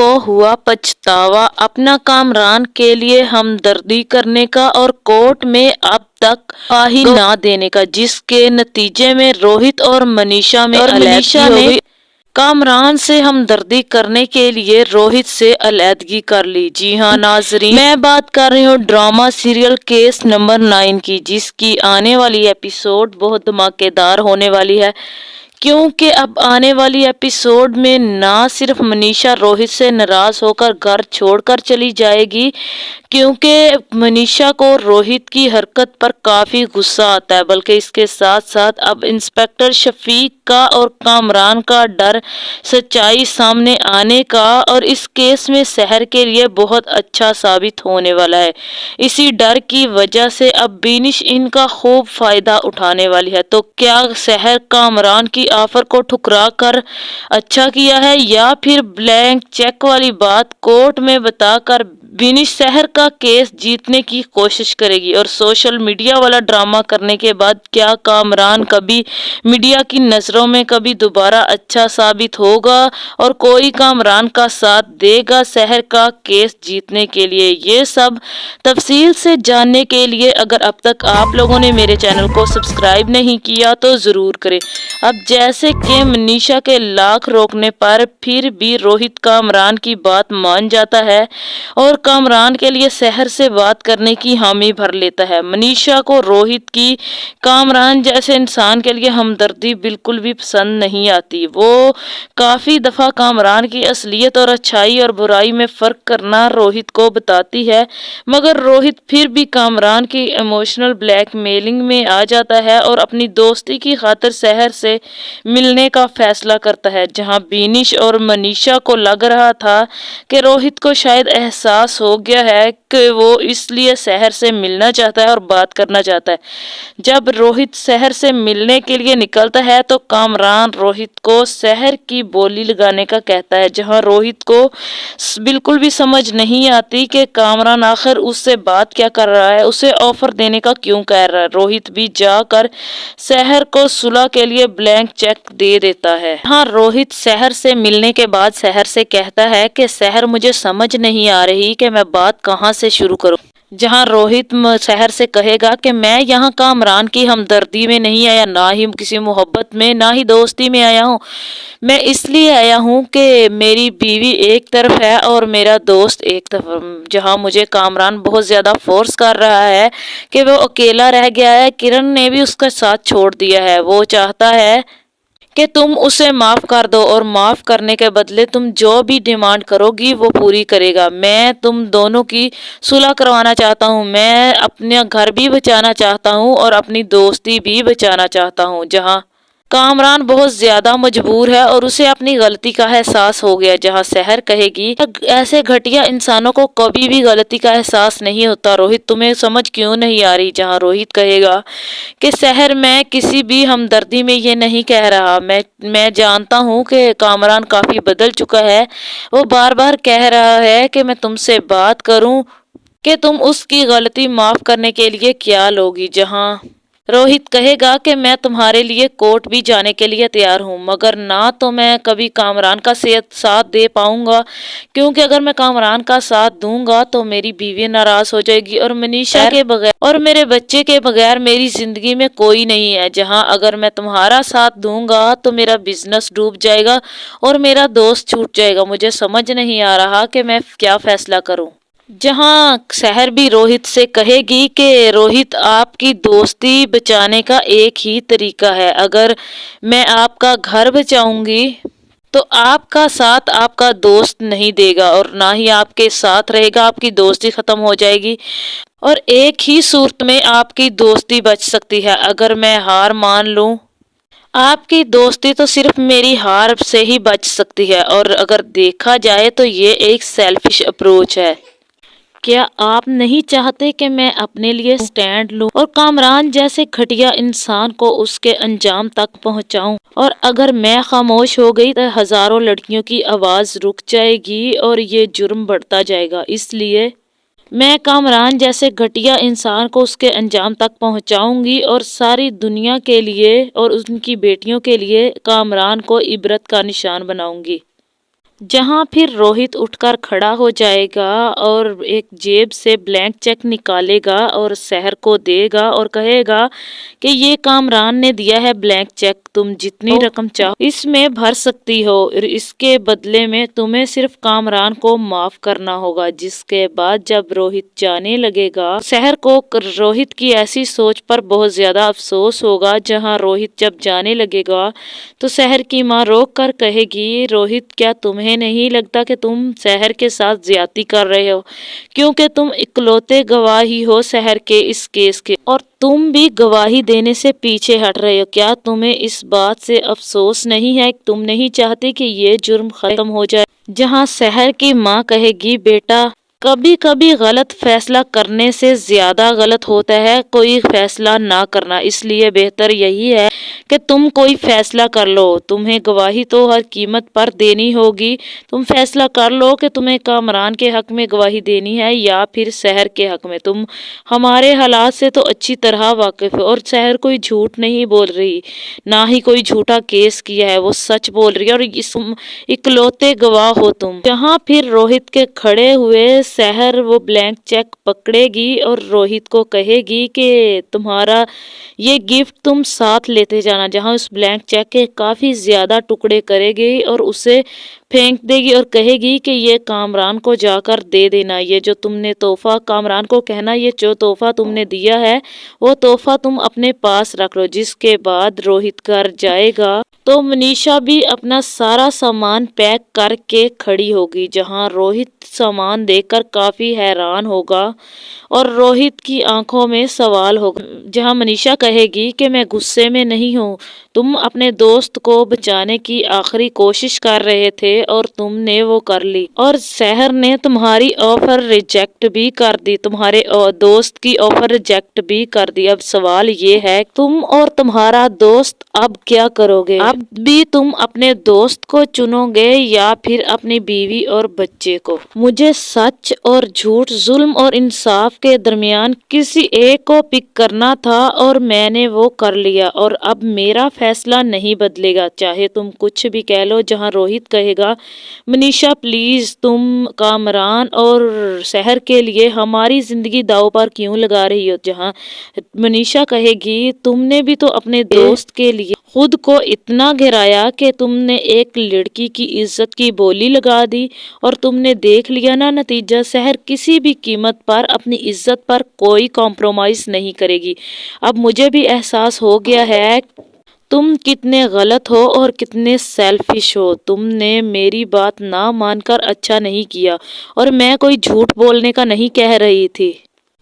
کو ہوا پچھتاوا اپنا کامران کے لیے ہمدردی کرنے کا اور کورٹ میں اب تک گواہی نہ دینے کا، جس کے نتیجے میں روہت اور منیشا میں علیحدگی ہو گئی۔ کامران سے ہمدردی کرنے کے لیے روہت سے علیحدگی کر لی۔ جی ہاں ناظرین، میں بات کر رہی ہوں ڈرامہ سیریل کیس نمبر 9 کی، جس کی آنے والی ایپیسوڈ بہت دھماکے دار ہونے والی ہے، کیونکہ اب آنے والی ایپیسوڈ میں نہ صرف منیشا روہت سے ناراض ہو کر گھر چھوڑ کر چلی جائے گی، کیونکہ منیشا کو روہت کی حرکت پر کافی غصہ آتا ہے، بلکہ اس کے ساتھ ساتھ اب انسپکٹر شفیق کا اور کامران کا ڈر سچائی سامنے آنے کا اور اس کیس میں سحر کے لیے بہت اچھا ثابت ہونے والا ہے۔ اسی ڈر کی وجہ سے اب بینش ان کا خوب فائدہ اٹھانے والی ہے۔ تو کیا سحر کامران کی آفر کو ٹھکرا کر اچھا کیا ہے، یا پھر بلینک چیک والی بات کورٹ میں بتا کر بینش سحر کا کیس جیتنے کی کوشش کرے گی؟ اور سوشل میڈیا والا ڈرامہ کرنے کے بعد کیا کامران کبھی میڈیا کی نظروں میں کبھی دوبارہ اچھا ثابت ہوگا اور کوئی کامران کا ساتھ دے گا سحر کا کیس جیتنے کے لیے؟ یہ سب تفصیل سے جاننے کے لیے اگر اب تک آپ لوگوں نے میرے چینل کو سبسکرائب نہیں کیا تو ضرور کریں۔ اب جیسے کہ منیشا کے لاکھ روکنے پر پھر بھی روہت کامران کی بات مان جاتا ہے اور کامران کے لیے سحر سے بات کرنے کی حامی بھر لیتا ہے۔ منیشا کو روہت کی کامران جیسے انسان کے لیے ہمدردی بالکل بھی پسند نہیں آتی۔ وہ کافی دفعہ کامران کی اصلیت اور اچھائی اور برائی میں فرق کرنا روہت کو بتاتی ہے، مگر روہت پھر بھی کامران کی ایموشنل بلیک میلنگ میں آ جاتا ہے اور اپنی دوستی کی خاطر سحر سے ملنے کا فیصلہ کرتا ہے۔ جہاں بینش اور منیشا کو لگ رہا تھا کہ روہت کو شاید احساس ہو گیا ہے کہ وہ اس لیے سحر سے ملنا چاہتا ہے اور بات کرنا چاہتا ہے۔ جب روہت سحر سے ملنے کے لیے نکلتا ہے تو کامران روہت کو سحر کی بولی لگانے کا کہتا ہے، جہاں روہت کو بالکل بھی سمجھ نہیں آتی کہ کامران آخر اس سے بات کیا کر رہا ہے، اسے آفر دینے کا کیوں کہہ رہا ہے۔ روہت بھی جا کر سحر کو صلح کے لیے بلینک چیک دے دیتا ہے۔ ہاں روہت سحر سے ملنے کے بعد سحر سے کہتا ہے کہ سحر مجھے سمجھ نہیں آ رہی کہ میں بات کہاں سے شروع کروں، جہاں روہت سحر سے کہے گا کہ میں یہاں کامران کی ہمدردی میں نہیں آیا، نہ ہی کسی محبت میں، نہ ہی دوستی میں آیا ہوں، میں اس لیے آیا ہوں کہ میری بیوی ایک طرف ہے اور میرا دوست ایک طرف، جہاں مجھے کامران بہت زیادہ فورس کر رہا ہے کہ وہ اکیلا رہ گیا ہے، کرن نے بھی اس کا ساتھ چھوڑ دیا ہے، وہ چاہتا ہے کہ تم اسے معاف کر دو اور معاف کرنے کے بدلے تم جو بھی ڈیمانڈ کرو گی وہ پوری کرے گا۔ میں تم دونوں کی صلح کروانا چاہتا ہوں، میں اپنا گھر بھی بچانا چاہتا ہوں اور اپنی دوستی بھی بچانا چاہتا ہوں۔ جہاں کامران بہت زیادہ مجبور ہے اور اسے اپنی غلطی کا احساس ہو گیا، جہاں سحر کہے گی ایسے گھٹیا انسانوں کو کبھی بھی غلطی کا احساس نہیں ہوتا، روہت تمہیں سمجھ کیوں نہیں آ رہی؟ جہاں روہت کہے گا کہ سحر میں کسی بھی ہمدردی میں یہ نہیں کہہ رہا، میں جانتا ہوں کہ کامران کافی بدل چکا ہے، وہ بار بار کہہ رہا ہے کہ میں تم سے بات کروں کہ تم اس کی غلطی معاف کرنے کے لیے کیا لوگی۔ جہاں روہت کہے گا کہ میں تمہارے لیے کورٹ بھی جانے کے لیے تیار ہوں، مگر نہ تو میں کبھی کامران کا ساتھ دے پاؤں گا، کیونکہ اگر میں کامران کا ساتھ دوں گا تو میری بیوی ناراض ہو جائے گی اور منیشا کے بغیر اور میرے بچے کے بغیر میری زندگی میں کوئی نہیں ہے۔ جہاں اگر میں تمہارا ساتھ دوں گا تو میرا بزنس ڈوب جائے گا اور میرا دوست چھوٹ جائے گا، مجھے سمجھ نہیں آ رہا کہ میں کیا فیصلہ کروں۔ جہاں سحر بھی روہت سے کہے گی کہ روہت آپ کی دوستی بچانے کا ایک ہی طریقہ ہے، اگر میں آپ کا گھر بچاؤں گی تو آپ کا ساتھ آپ کا دوست نہیں دے گا اور نہ ہی آپ کے ساتھ رہے گا، آپ کی دوستی ختم ہو جائے گی، اور ایک ہی صورت میں آپ کی دوستی بچ سکتی ہے، اگر میں ہار مان لوں آپ کی دوستی تو صرف میری ہار سے ہی بچ سکتی ہے، اور اگر دیکھا جائے تو یہ ایک سیلفش اپروچ ہے۔ کیا آپ نہیں چاہتے کہ میں اپنے لیے سٹینڈ لوں اور کامران جیسے گھٹیا انسان کو اس کے انجام تک پہنچاؤں؟ اور اگر میں خاموش ہو گئی تو ہزاروں لڑکیوں کی آواز رک جائے گی اور یہ جرم بڑھتا جائے گا، اس لیے میں کامران جیسے گھٹیا انسان کو اس کے انجام تک پہنچاؤں گی اور ساری دنیا کے لیے اور ان کی بیٹیوں کے لیے کامران کو عبرت کا نشان بناؤں گی۔ जहां फिर रोहित उठकर खड़ा हो जाएगा और एक जेब से ब्लैंक चेक निकालेगा और शहर को देगा और कहेगा कि ये कामरान ने दिया है ब्लैंक चेक, तुम जितनी रकम चाहो इसमें भर सकती हो और इसके बदले में तुम्हें सिर्फ कामरान को माफ करना होगा। जिसके बाद जब रोहित जाने लगेगा, शहर को रोहित की ऐसी सोच पर बहुत ज्यादा अफसोस होगा। जहां रोहित जब जाने लगेगा तो शहर की माँ रोक कर कहेगी, रोहित क्या तुम्हें नहीं लगता कि तुम शहर के साथ ज्यादती कर रहे हो, क्योंकि तुम इकलौते गवाह ही हो शहर के इस केस के और तुम भी गवाही देने से पीछे हट रहे हो। क्या तुम्हें इस बात से अफसोस नहीं है? तुम नहीं चाहते कि ये जुर्म खत्म हो जाए? जहां शहर की माँ कहेगी, बेटा कभी कभी गलत फैसला करने से ज्यादा गलत होता है कोई फैसला ना करना, इसलिए बेहतर यही है कि तुम कोई फैसला कर लो। तुम्हें गवाही तो हर कीमत पर देनी होगी, तुम फैसला कर लो कि तुम्हें कामरान के हक में गवाही देनी है या फिर शहर के हक में। तुम हमारे हालात से तो अच्छी तरह वाकिफ हो और शहर कोई झूठ नहीं बोल रही, ना ही कोई झूठा केस किया है, वो सच बोल रही है और इस इकलौते गवाह हो तुम। जहाँ फिर रोहित के खड़े हुए शहर वो ब्लैंक चेक पकड़ेगी और रोहित को कहेगी कि तुम्हारा ये गिफ्ट तुम साथ लेते जाना। जहां उस ब्लैंक चेक के काफी ज्यादा टुकड़े करेगी और उसे फेंक देगी और कहेगी कि ये कामरान को जाकर दे देना। ये जो तुमने तोहफा, कामरान को कहना ये जो तोहफा तुमने दिया है वो तोहफा तुम अपने पास रख लो। जिसके बाद रोहित घर जाएगा तो मनीषा भी अपना सारा सामान पैक करके खड़ी होगी। जहां रोहित सामान देखकर काफी हैरान होगा और रोहित की आंखों में सवाल होगा। जहां मनीषा कहेगी कि मैं गुस्से में नहीं हूँ, तुम अपने दोस्त को बचाने की आखिरी कोशिश कर रहे थे और तुमने वो कर ली और शहर ने तुम्हारी ऑफर रिजेक्ट भी कर दी, तुम्हारे दोस्त की ऑफर रिजेक्ट भी कर दी। अब सवाल ये है तुम और तुम्हारा दोस्त अब क्या करोगे? अब भी तुम अपने दोस्त को चुनोगे या फिर अपनी बीवी और बच्चे को? मुझे सच और झूठ, जुल्म और इंसाफ के दरमियान किसी एक को पिक करना था और मैंने वो कर लिया और अब मेरा फैसला नहीं बदलेगा, चाहे तुम कुछ भी कह लो। जहां रोहित कहेगा, मनीषा प्लीज तुम कामरान और शहर के लिए हमारी जिंदगी दांव पर क्यों लगा रही हो? जहां मनीषा कहेगी, तुमने भी तो अपने दोस्त के लिए खुद को इतना गिराया कि तुमने एक लड़की की इज्जत की बोली लगा दी और तुमने देख लिया ना नतीजा। शहर किसी भी कीमत पर अपनी इज्जत पर कोई कॉम्प्रोमाइज नहीं करेगी। अब मुझे भी एहसास हो गया है तुम कितने गलत हो और कितने सेल्फिश हो। तुमने मेरी बात ना मानकर अच्छा नहीं किया और मैं कोई झूठ बोलने का नहीं कह रही थी।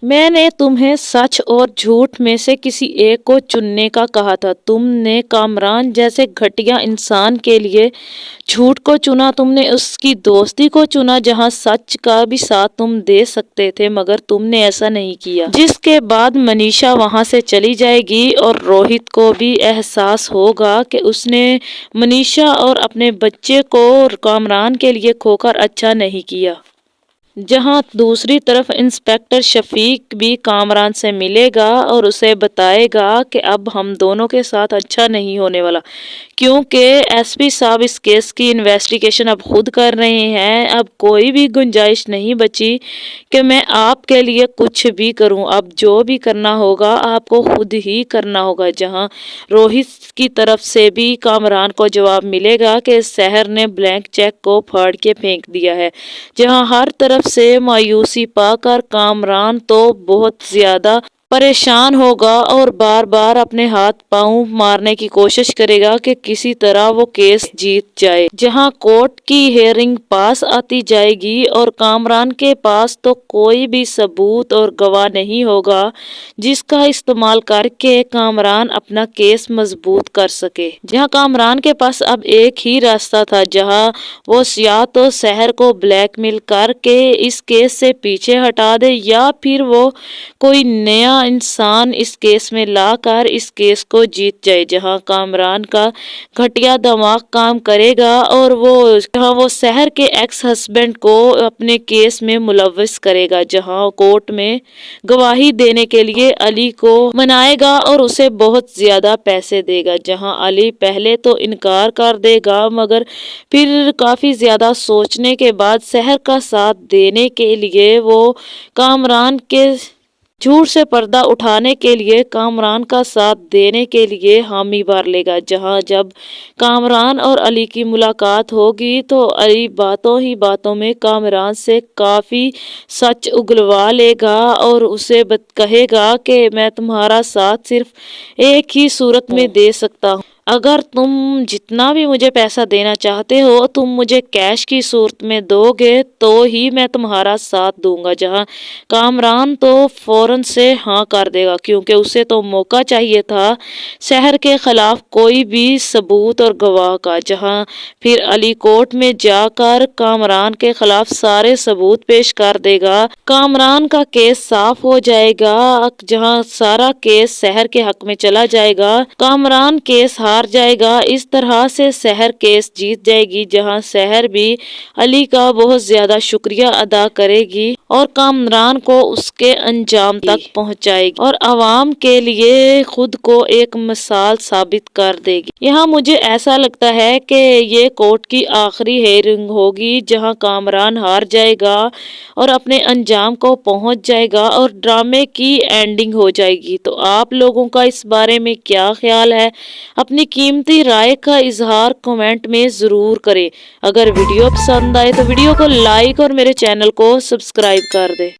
मैंने तुम्हें सच और झूठ में से किसी एक को चुनने का कहा था। तुमने कामरान जैसे घटिया इंसान के लिए झूठ को चुना, तुमने उसकी दोस्ती को चुना जहां सच का भी साथ तुम दे सकते थे, मगर तुमने ऐसा नहीं किया। जिसके बाद मनीषा वहां से चली जाएगी और रोहित को भी एहसास होगा कि उसने मनीषा और अपने बच्चे को कामरान के लिए खोकर अच्छा नहीं किया। जहां दूसरी तरफ इंस्पेक्टर शफीक भी कामरान से मिलेगा और उसे बताएगा कि अब हम दोनों के साथ अच्छा नहीं होने वाला, क्योंकि एसपी साहब इस केस की इन्वेस्टिगेशन अब खुद कर रहे हैं। अब कोई भी गुंजाइश नहीं बची कि मैं आपके लिए कुछ भी करूं। अब जो भी करना होगा आपको खुद ही करना होगा। जहां रोहित की तरफ से भी कामरान को जवाब मिलेगा कि शहर ने ब्लैंक चेक को फाड़ के फेंक दिया है। जहां हर तरफ से मायूसी पाकर कामरान तो बहुत ज्यादा परेशान होगा और बार बार अपने हाथ पांव मारने की कोशिश करेगा कि किसी तरह वो केस जीत जाए। जहां कोर्ट की हियरिंग पास आती जाएगी और कामरान के पास तो कोई भी सबूत और गवाह नहीं होगा जिसका इस्तेमाल करके कामरान अपना केस मजबूत कर सके। जहां कामरान के पास अब एक ही रास्ता था, जहां वो या तो शहर को ब्लैकमेल करके इस केस से पीछे हटा दे या फिर वो कोई नया नया इंसान इस केस में लाकर इस केस को जीत जाए, जहां कामरान का घटिया दिमाग काम करेगा और वो शहर के एक्स हस्बैंड को अपने केस में मुलव्वस करेगा, जहां कोर्ट में गवाही देने के लिए अली को मनाएगा और उसे बहुत ज्यादा पैसे देगा। जहां अली पहले तो इनकार कर देगा, मगर फिर काफी ज्यादा सोचने के बाद शहर का साथ देने के लिए वो कामरान के झूठ से पर्दा उठाने के लिए कामरान का साथ देने के लिए हामी भर लेगा। जहां जब कामरान और अली की मुलाकात होगी तो अली बातों ही बातों में कामरान से काफी सच उगलवा लेगा और उसे कहेगा कि मैं तुम्हारा साथ सिर्फ एक ही सूरत में दे सकता हूँ, अगर तुम जितना भी मुझे पैसा देना चाहते हो तुम मुझे कैश की सूरत में दोगे तो ही मैं तुम्हारा साथ दूंगा। जहां कामरान तो फौरन से हाँ कर देगा, क्योंकि उसे तो मौका चाहिए था शहर के खिलाफ कोई भी सबूत और गवाह का। जहां फिर अली कोर्ट में जाकर कामरान के खिलाफ सारे सबूत पेश कर देगा, कामरान का केस साफ हो जाएगा, जहां सारा केस शहर के हक में चला जाएगा, कामरान केस हार जाएगा। इस तरह से शहर केस जीत जाएगी, जहां शहर भी अली का बहुत ज्यादा शुक्रिया अदा करेगी और कामरान को उसके अंजाम तक पहुंचाएगी और अवाम के लिए खुद को एक मिसाल साबित कर देगी। यहाँ मुझे ऐसा लगता है कि ये कोर्ट की आखिरी हेयरिंग होगी, जहां कामरान हार जाएगा और अपने अंजाम को पहुंच जाएगा और ड्रामे की एंडिंग हो जाएगी। तो आप लोगों का इस बारे में क्या ख्याल है? अपनी कीमती राय का इजहार कमेंट में जरूर करें। अगर वीडियो पसंद आए तो वीडियो को लाइक और मेरे चैनल को सब्सक्राइब कर दे।